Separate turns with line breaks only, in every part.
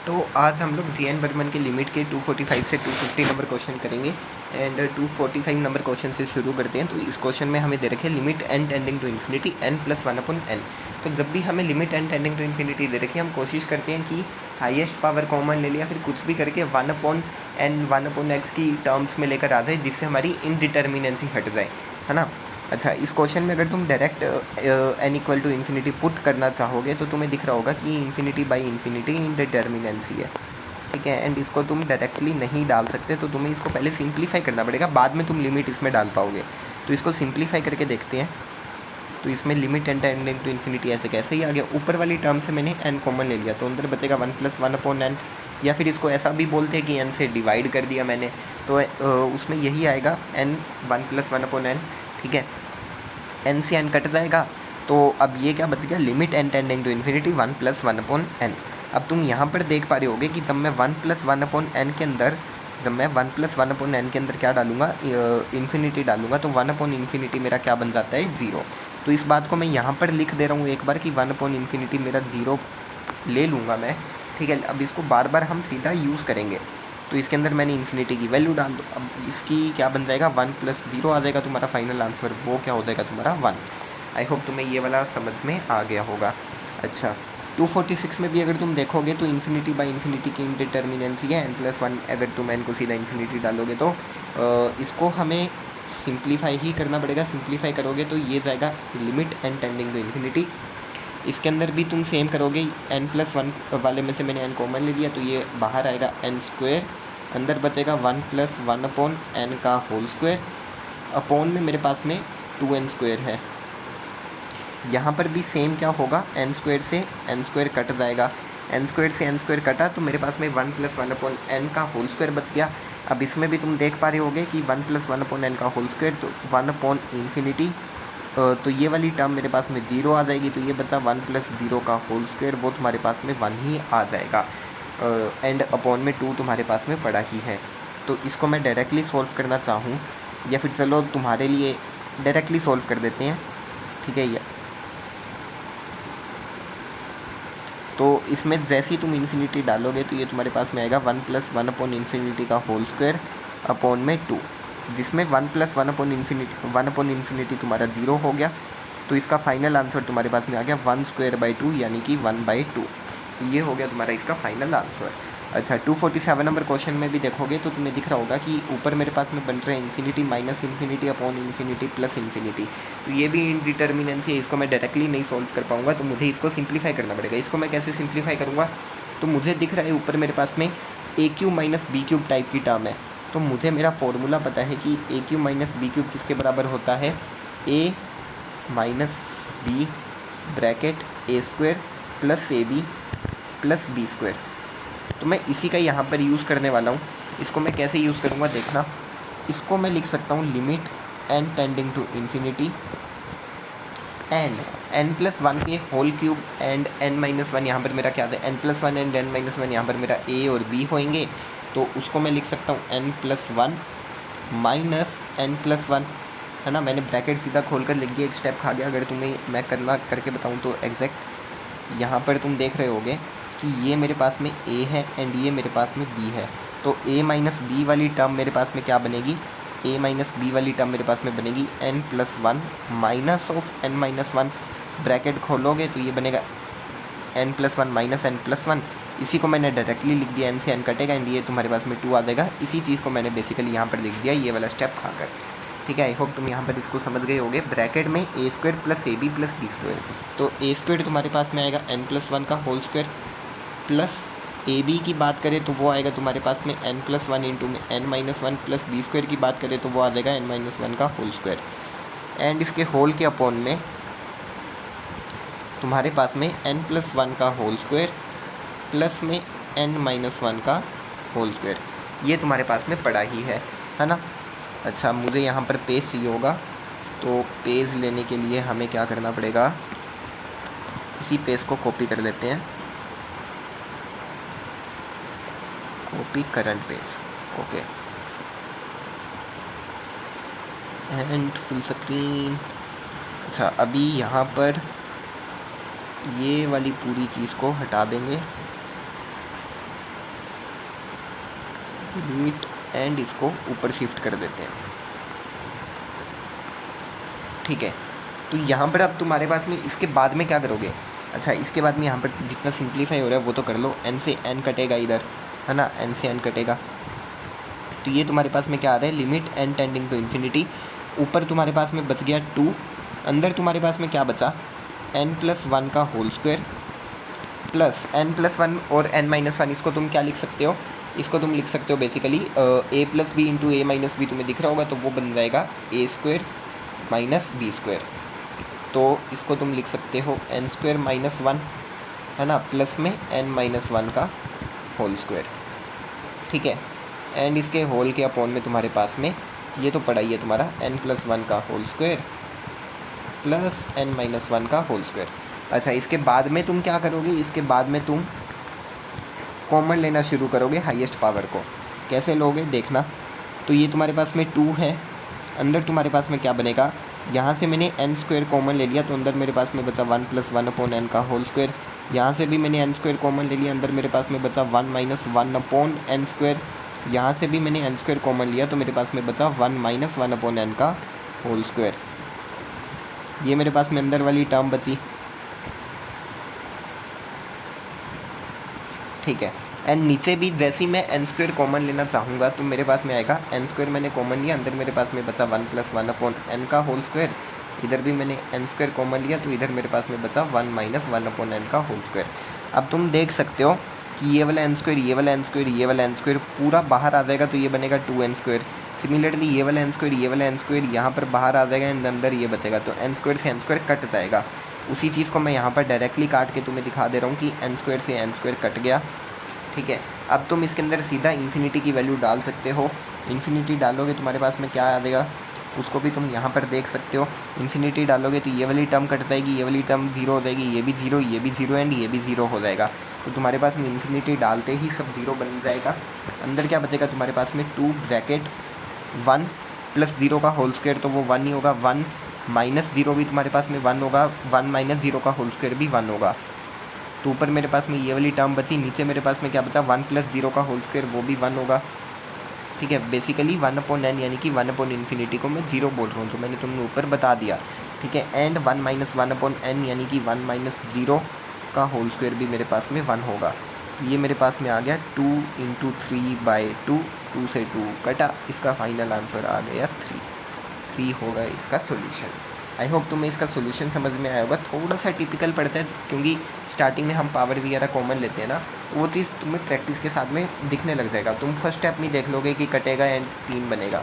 तो आज हम लोग जी.एन. बर्मन के लिमिट के 245 से 250 नंबर क्वेश्चन करेंगे एंड 245 नंबर क्वेश्चन से शुरू करते हैं। तो इस क्वेश्चन में हमें दे रखे limit n tending to infinity n plus 1/n। तो जब भी हमें limit n tending to infinity दे रखी है, हम कोशिश करते हैं कि हाईएस्ट पावर कॉमन ले लिया, फिर कुछ भी करके 1/n 1/x की टर्म्स में लेकर आ जाए, जिससे हमारी इनडिटर्मिनेंसी हट जाए, है ना। अच्छा, इस क्वेश्चन में अगर तुम direct n equal to infinity put करना चाहोगे तो तुम्हें दिख रहा होगा कि इन्फिनिटी बाई इन्फिनिटी इनडिटर्मिनेंसी है, ठीक है। एंड इसको तुम डायरेक्टली नहीं डाल सकते, तो तुम्हें इसको पहले सिंप्लीफाई करना पड़ेगा, बाद में तुम लिमिट इसमें डाल पाओगे। तो इसको सिंप्लीफाई करके देखते हैं। तो इसमें limit n tending to infinity ऐसे कैसे ही आ गया, ऊपर वाली टर्म से मैंने n कॉमन ले लिया, तो अंदर बचेगा 1 प्लस 1/n, या फिर इसको ऐसा भी बोलते हैं कि n से डिवाइड कर दिया मैंने, तो उसमें यही आएगा n 1 प्लस 1/n, ठीक है। n से n कट जाएगा, तो अब ये क्या बच गया, limit n tending to infinity 1 plus 1/n। अब तुम यहाँ पर देख पा रहे होगे कि जब मैं 1 प्लस 1/n के अंदर के अंदर क्या डालूंगा, इन्फिनिटी डालूंगा, तो 1/इन्फिनिटी मेरा क्या बन जाता है, 0। तो इस बात को मैं यहाँ पर लिख दे रहा हूँ एक बार कि 1/इन्फिनिटी मेरा 0 ले लूँगा मैं, ठीक है। अब इसको बार बार हम सीधा यूज़ करेंगे, तो इसके अंदर मैंने इन्फिनिटी की वैल्यू डाल दो। अब इसकी क्या बन जाएगा, 1 प्लस 0 आ जाएगा तुम्हारा फाइनल आंसर, वो क्या हो जाएगा तुम्हारा 1। आई होप तुम्हें ये वाला समझ में आ गया होगा। अच्छा, 246 में भी अगर तुम देखोगे तो इन्फिनिटी बाई इन्फिनिटी की इंडिटर्मिनेंसी है n+1। अगर तुम n को सीधा इन्फिनिटी डालोगे तो इसको हमें सिंप्लीफाई ही करना पड़ेगा। सिंप्लीफाई करोगे तो ये जाएगा limit n tending to infinity. इसके अंदर भी तुम सेम करोगे, n+1 वाले में से मैंने n कॉमन ले लिया, तो ये बाहर आएगा n², अंदर बचेगा 1 प्लस 1/n का होल स्क्वायर, अपॉन में मेरे पास में 2n² है। यहाँ पर भी सेम क्या होगा, n² से n² कट जाएगा, n² से n² कटा, तो मेरे पास में 1 प्लस 1/n का होल स्क्वायर बच गया। अब इसमें भी तुम देख पा रहे होगे कि 1 प्लस 1/n का होल स्क्वायर, तो 1/इन्फिनिटी, तो ये वाली टर्म मेरे पास में 0 आ जाएगी, तो ये बचा 1 प्लस 0 का होल स्क्वायर, वो तुम्हारे पास में 1 ही आ जाएगा। एंड अपॉन में 2 तुम्हारे पास में पड़ा ही है। तो इसको मैं डायरेक्टली सॉल्व करना चाहूँ, या फिर चलो तुम्हारे लिए डायरेक्टली सॉल्व कर देते हैं, ठीक है। तो इसमें जैसे ही तुम इन्फिनिटी डालोगे तो ये तुम्हारे पास में आएगा 1 प्लस 1/इन्फिनिटी का होल स्क्वायर अपॉन में 2, जिसमें 1 प्लस 1/इन्फिनिटी तुम्हारा 0 हो गया। तो इसका फाइनल आंसर तुम्हारे पास में आ गया 1/2 यानी कि 1/2। ये हो गया तुम्हारा इसका फाइनल आंसर। अच्छा, 247 नंबर क्वेश्चन में भी देखोगे तो तुम्हें दिख रहा होगा कि ऊपर मेरे पास में बन रहे हैं infinity minus infinity upon infinity plus infinity. तो ये भी इनडिटर्मिनेंसी है, इसको मैं डायरेक्टली नहीं सॉल्व कर पाऊंगा, तो मुझे इसको सिंप्लीफाई करना पड़ेगा। इसको मैं कैसे सिंप्लीफाई करूँगा, तो मुझे दिख रहा है ऊपर मेरे पास में a³ माइनस b³ टाइप की टर्म है, तो मुझे मेरा फॉर्मूला पता है कि a³ माइनस b³ किसके बराबर होता है, a minus b bracket a² plus ab plus b²। तो मैं इसी का यहाँ पर यूज़ करने वाला हूँ। इसको मैं कैसे यूज़ करूँगा देखना। इसको मैं लिख सकता हूँ limit n tending to infinity and n+1 के होल क्यूब एंड n-1, यहाँ पर मेरा क्या था, n+1 एंड n-1, यहाँ पर मेरा a और b होंगे, तो उसको मैं लिख सकता हूँ n+1 माइनस n+1, है ना। मैंने ब्रैकेट सीधा खोल कर लिख दिया, एक स्टेप खा गया। अगर तुम्हें मैं करके बताऊँ तो एग्जैक्ट यहाँ पर तुम देख रहे होगे कि ये मेरे पास में a है एंड ये मेरे पास में b है, तो a माइनस b वाली टर्म मेरे पास में क्या बनेगी, a माइनस b वाली टर्म मेरे पास में बनेगी n+1 minus of n-1, bracket खोलोगे तो ये बनेगा n+1 माइनस n+1। इसी को मैंने डायरेक्टली लिख दिया, n से n कटेगा एंड ये तुम्हारे पास में 2 आ जाएगा। इसी चीज़ को मैंने बेसिकली यहाँ पर लिख दिया, ये वाला स्टेप खाकर, ठीक है। आई होप तुम यहाँ पर इसको समझ गए होगे। ब्रैकेट में a² plus ab plus b², तो a² तुम्हारे पास में आएगा n+1 का होल स्क्वायर, प्लस ab की बात करें तो वो आएगा तुम्हारे पास में n+1 इंटू में n-1, प्लस b² की बात करें तो वो आ जाएगा n-1 का होल स्क्वायर, एंड इसके होल के अपॉन में तुम्हारे पास में n+1 का होल स्क्वायर प्लस में n-1 का होल स्क्वायर, ये तुम्हारे पास में पड़ा ही है ना। अच्छा, मुझे यहाँ पर पेज चाहिए होगा, तो पेज लेने के लिए हमें क्या करना पड़ेगा, इसी पेज को कॉपी कर लेते हैं, copy current page, okay, and full screen. अच्छा, अभी यहाँ पर ये वाली पूरी चीज़ को हटा देंगे, लिमिट एंड इसको ऊपर शिफ्ट कर देते हैं। ठीक है, तो यहाँ पर अब तुम्हारे पास में इसके बाद में क्या करोगे, अच्छा इसके बाद में यहाँ पर जितना सिंप्लीफाई हो रहा है वो तो कर लो। n से n कटेगा इधर, है ना, n से n कटेगा, तो ये तुम्हारे पास में क्या आ रहा है, limit n tending to infinity. ऊपर तुम्हारे पास में बच गया 2, अंदर तुम्हारे पास में क्या बचा, n+1 का होल स्क्वायर प्लस n+1 और n-1। इसको तुम क्या लिख सकते हो, इसको तुम लिख सकते हो बेसिकली a+b इंटू a-b, तुम्हें दिख रहा होगा, तो वो बन जाएगा a² माइनस b²। तो इसको तुम लिख सकते हो n² - 1, है ना, प्लस में n-1 का होल स्क्वायर। ठीक है, एंड इसके होल के अपॉन में तुम्हारे पास में ये तो पड़ा ही है तुम्हारा n+1 का होल स्क्वायर प्लस n-1 का होल स्क्वायर। अच्छा, इसके बाद में तुम क्या करोगे, इसके बाद में तुम कॉमन लेना शुरू करोगे हाईएस्ट पावर को। कैसे लोगे देखना, तो ये तुम्हारे पास में 2 है, अंदर तुम्हारे पास में क्या बनेगा, यहाँ से मैंने n² कॉमन ले लिया, तो अंदर मेरे पास में बचा 1+1/n का होल स्क्वायर। यहाँ से भी मैंने n² कॉमन ले लिया, अंदर मेरे पास में बचा 1 - 1/n²। यहाँ से भी मैंने n² कॉमन लिया, तो मेरे पास में बचा 1 - 1/n का होल स्क्वायर। ये मेरे पास में अंदर वाली टर्म बची। ठीक है, एंड नीचे भी जैसे ही मैं n² कॉमन लेना चाहूँगा तो मेरे पास में आएगा n² मैंने कॉमन लिया, अंदर मेरे पास में बचा 1+1/n का होल स्क्वायर। इधर भी मैंने n² कॉमन लिया, तो इधर मेरे पास में बचा 1 - 1/n का होल स्क्वायर। अब तुम देख सकते हो कि ये वाला n², ये वाला n², ये वाला n² पूरा बाहर आ जाएगा, तो ये बनेगा 2n²। सिमिलरली ये वाला n², ये वाला n² यहाँ पर बाहर आ जाएगा, एंड अंदर ये बचेगा, तो n² से n² कट जाएगा। उसी चीज़ को मैं यहाँ पर डायरेक्टली काट के तुम्हें दिखा दे रहा हूँ कि n² से n² कट गया। ठीक है, अब तुम इसके अंदर सीधा इन्फिनिटी की वैल्यू डाल सकते हो। इन्फिनिटी डालोगे तुम्हारे पास में क्या आ जाएगा, उसको भी तुम यहाँ पर देख सकते हो। इन्फिनिटी डालोगे तो ये वाली टर्म कट जाएगी, ये वाली टर्म 0 हो जाएगी, ये भी 0, ये भी 0 एंड ये भी 0 हो जाएगा। तो तुम्हारे पास में इन्फिनिटी डालते ही सब 0 बन जाएगा। अंदर क्या बचेगा तुम्हारे पास में 2 ब्रैकेट 1 + 0 का होल स्क्वायर, तो वो 1 ही होगा। 1 - 0 भी तुम्हारे पास में 1 होगा, 1 - 0 का होल स्क्वायर भी 1 होगा। तो ऊपर मेरे पास में ये वाली टर्म बची, नीचे मेरे पास में क्या बचा, 1 + 0 का होल स्क्वायर, वो भी 1 होगा। ठीक है, बेसिकली 1/n यानी कि 1/∞ को मैं 0 बोल रहा हूँ, तो मैंने तुम्हें ऊपर बता दिया। ठीक है, एंड 1 - 1/n यानी कि 1 - 0 का होल स्क्वायर भी मेरे पास में 1 होगा। ये मेरे पास में आ गया 2 × 3/2, 2 से 2 कटा, इसका फाइनल आंसर आ गया 3 होगा इसका सोल्यूशन। आई होप तुम्हें इसका सोल्यूशन समझ में आया होगा। थोड़ा सा टिपिकल पड़ता है, क्योंकि स्टार्टिंग में हम पावर वगैरह कॉमन लेते हैं ना, तो वो चीज़ तुम्हें प्रैक्टिस के साथ में दिखने लग जाएगा। तुम फर्स्ट स्टेप में देख लोगे कि कटेगा एंड 3 बनेगा।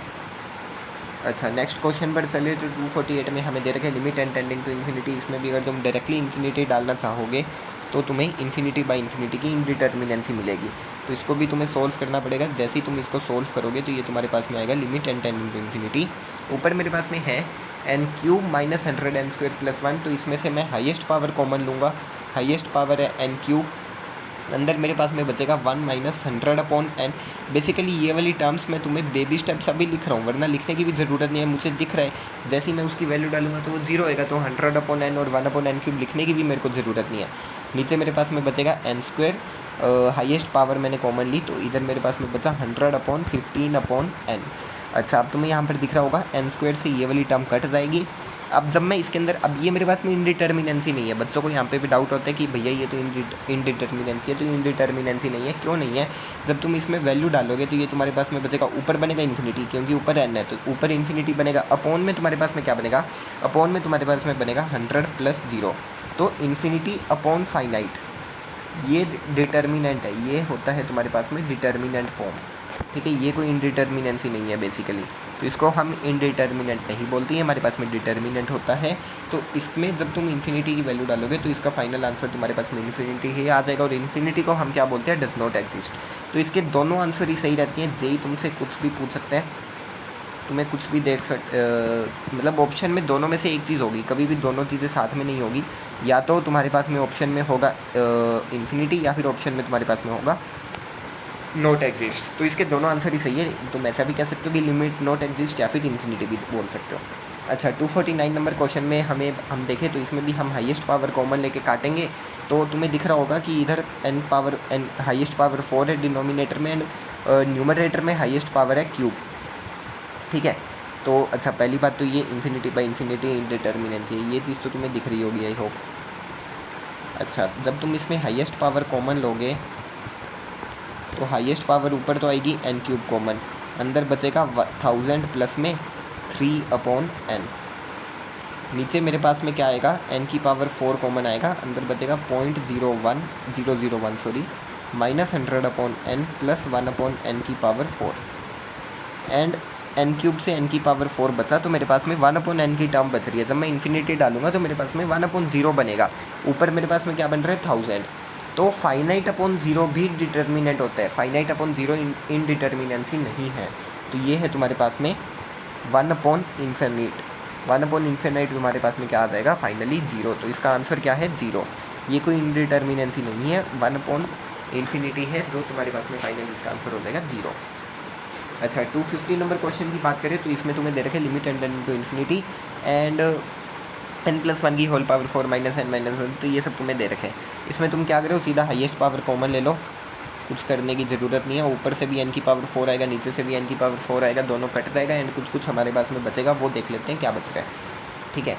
अच्छा, नेक्स्ट क्वेश्चन पर चले तो 248 में हमें दे रखे limit n tending to infinity. इसमें भी अगर तुम डायरेक्टली इन्फिनिटी डालना चाहोगे तो तुम्हें इन्फिनिटी बाई इन्फिनिटी की इंडिटर्मिनेंसी मिलेगी। तो इसको भी तुम्हें सोल्व करना पड़ेगा। जैसे ही तुम इसको सोल्व करोगे तो ये तुम्हारे पास में आएगा limit n tending to infinity. ऊपर मेरे पास में है n³ - 100n² + 1, तो इसमें से मैं हाईएस्ट पावर कॉमन लूँगा। हाईएस्ट पावर है n³, अंदर मेरे पास में बचेगा 1 - 100/n। बेसिकली ये वाली टर्म्स मैं तुम्हें बेबी स्टेप्स अभी लिख रहा हूँ, वरना लिखने की भी ज़रूरत नहीं है, मुझे दिख रहा है। जैसे ही मैं उसकी वैल्यू डालूंगा तो वो 0 होएगा, तो 100/n और 1/n³ लिखने की भी मेरे को ज़रूरत नहीं है। नीचे मेरे पास में बचेगा n², हाईएस्ट पावर मैंने कॉमन ली, तो इधर मेरे पास में बचा 100/15/n। अच्छा, अब तुम्हें यहाँ पर दिख रहा होगा n² से ये वाली टर्म कट जाएगी। अब जब मैं इसके अंदर, अब ये मेरे पास में इंडिटर्मिनेंसी नहीं है। बच्चों को यहाँ पे भी डाउट होता है कि भैया ये तो इंडिटर्मिनेंसी है, तो इंडिटर्मिनेंसी नहीं है। क्यों नहीं है, जब तुम इसमें वैल्यू डालोगे तो ये तुम्हारे पास में बचेगा, ऊपर बनेगा इन्फिनिटी, क्योंकि ऊपर n है तो ऊपर इन्फिनिटी बनेगा। अपॉन में तुम्हारे पास में क्या बनेगा, अपॉन में तुम्हारे पास में बनेगा 100 + 0, तो इन्फिनिटी अपॉन फाइनाइट, ये डिटर्मिनेंट है, ये होता है तुम्हारे पास में डिटर्मिनेंट फॉर्म। ठीक है, ये कोई इंडिटर्मिनेंसी नहीं है बेसिकली, तो इसको हम इंडिटर्मिनेंट नहीं बोलते हैं, हमारे पास में डिटर्मिनेंट होता है। तो इसमें जब तुम इन्फिनिटी की वैल्यू डालोगे तो इसका फाइनल आंसर तुम्हारे पास में इन्फिनिटी ही आ जाएगा, और इन्फिनिटी को हम क्या बोलते हैं, डज नॉट एग्जिस्ट। तो इसके दोनों आंसर ही सही रहती हैं। जेई तुमसे कुछ भी पूछ सकते हैं, तुम्हें कुछ भी मतलब ऑप्शन में दोनों में से एक चीज़ होगी, कभी भी दोनों चीज़ें साथ में नहीं होगी। या तो तुम्हारे पास में ऑप्शन में होगा इन्फिनिटी, या फिर ऑप्शन में तुम्हारे पास में होगा नॉट एग्जिस्ट। तो इसके दोनों आंसर ही सही है। तुम ऐसा भी कह सकते हो कि लिमिट नॉट एग्जिस्ट, या फिर इन्फिनिटी भी बोल सकते हो। अच्छा 249 नंबर क्वेश्चन में हम देखें तो इसमें भी हम हाईएस्ट पावर कॉमन लेके काटेंगे, तो तुम्हें दिख रहा होगा कि इधर n हाईएस्ट पावर 4 है डिनोमिनेटर में, एंड न्यूमरेटर में हाईएस्ट पावर है क्यूब। ठीक है, तो अच्छा पहली बात तो ये इन्फिनिटी बाई इन्फिनिटी इंडिटर्मिनेंसी है, ये चीज़ तो तुम्हें दिख रही होगी आई होप। अच्छा जब तुम इसमें हाईएस्ट पावर कॉमन लोगे तो हाईएस्ट पावर ऊपर तो आएगी n क्यूब कॉमन, अंदर बचेगा 1000 प्लस में 3/n। नीचे मेरे पास में क्या आएगा, n की पावर 4 कॉमन आएगा, अंदर बचेगा 0.01001 sorry minus 100/n plus 1/n की पावर 4, एंड n क्यूब से n की पावर 4 बचा, तो मेरे पास में 1/n की टर्म बच रही है। जब मैं इन्फिनिटी डालूंगा तो मेरे पास में 1/0 बनेगा, ऊपर मेरे पास में क्या बन रहा है 1000। तो फाइनाइट अपॉन ज़ीरो भी डिटर्मिनेंट होता है, फाइनाइट अपॉन ज़ीरो इनडिटर्मिनेंसी नहीं है। तो ये है तुम्हारे पास में 1/इन्फिनिट, 1/इन्फिनिट तुम्हारे पास में क्या आ जाएगा फाइनली 0। तो इसका आंसर क्या है 0, ये कोई इनडिटर्मिनेंसी नहीं है, 1/इन्फिनिटी है जो तुम्हारे पास में फाइनली इसका आंसर हो जाएगा 0। अच्छा 250 नंबर क्वेश्चन की बात करें तो इसमें तुम्हें दे रखे limit n to infinity and n+1 की whole power 4 minus n minus 1, तो ये सब तुम्हें दे रखे हैं। इसमें तुम क्या करो, सीधा हाईएस्ट पावर कॉमन ले लो, कुछ करने की ज़रूरत नहीं है। ऊपर से भी n की पावर 4 आएगा, नीचे से भी n की पावर 4 आएगा, दोनों कट जाएगा एंड कुछ हमारे पास में बचेगा, वो देख लेते हैं क्या बच रहा है। ठीक है,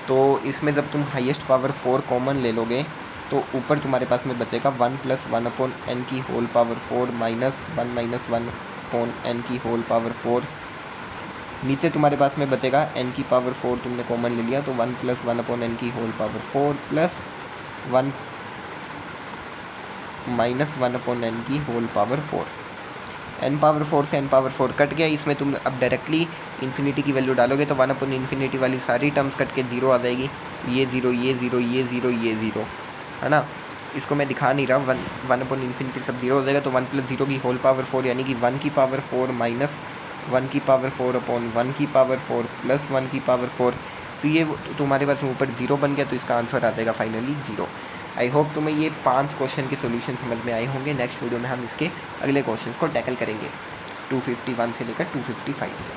तो इसमें जब तुम हाईएस्ट पावर 4 कॉमन ले लोगे तो ऊपर तुम्हारे पास में बचेगा 1+1/n की होल पावर 4 माइनस 1/n की होल पावर 4। नीचे तुम्हारे पास में बचेगा n की पावर 4 तुमने कॉमन ले लिया, तो 1+1/n की whole power 4 plus 1 minus 1/n की होल पावर 4। n पावर 4 से n पावर 4 कट गया, इसमें तुम अब डायरेक्टली इन्फिनिटी की वैल्यू डालोगे तो 1/इन्फिनिटी वाली सारी टर्म्स कट के 0 आ जाएगी, ये 0 ये 0 ये 0 ये 0, है ना। इसको मैं दिखा नहीं रहा, 1/इन्फिनिटी सब 0 हो जाएगा, तो 1+0 की होल पावर 4 यानी कि 1 की पावर 4 माइनस 1 की पावर 4/1 की पावर 4 प्लस 1 की पावर 4, तो ये तुम्हारे पास में ऊपर 0 बन गया, तो इसका आंसर आ जाएगा फाइनली 0। आई होप तुम्हें ये 5 क्वेश्चन के सॉल्यूशन समझ में आए होंगे। नेक्स्ट वीडियो में हम इसके अगले क्वेश्चंस को टैकल करेंगे 251 से लेकर 255 से।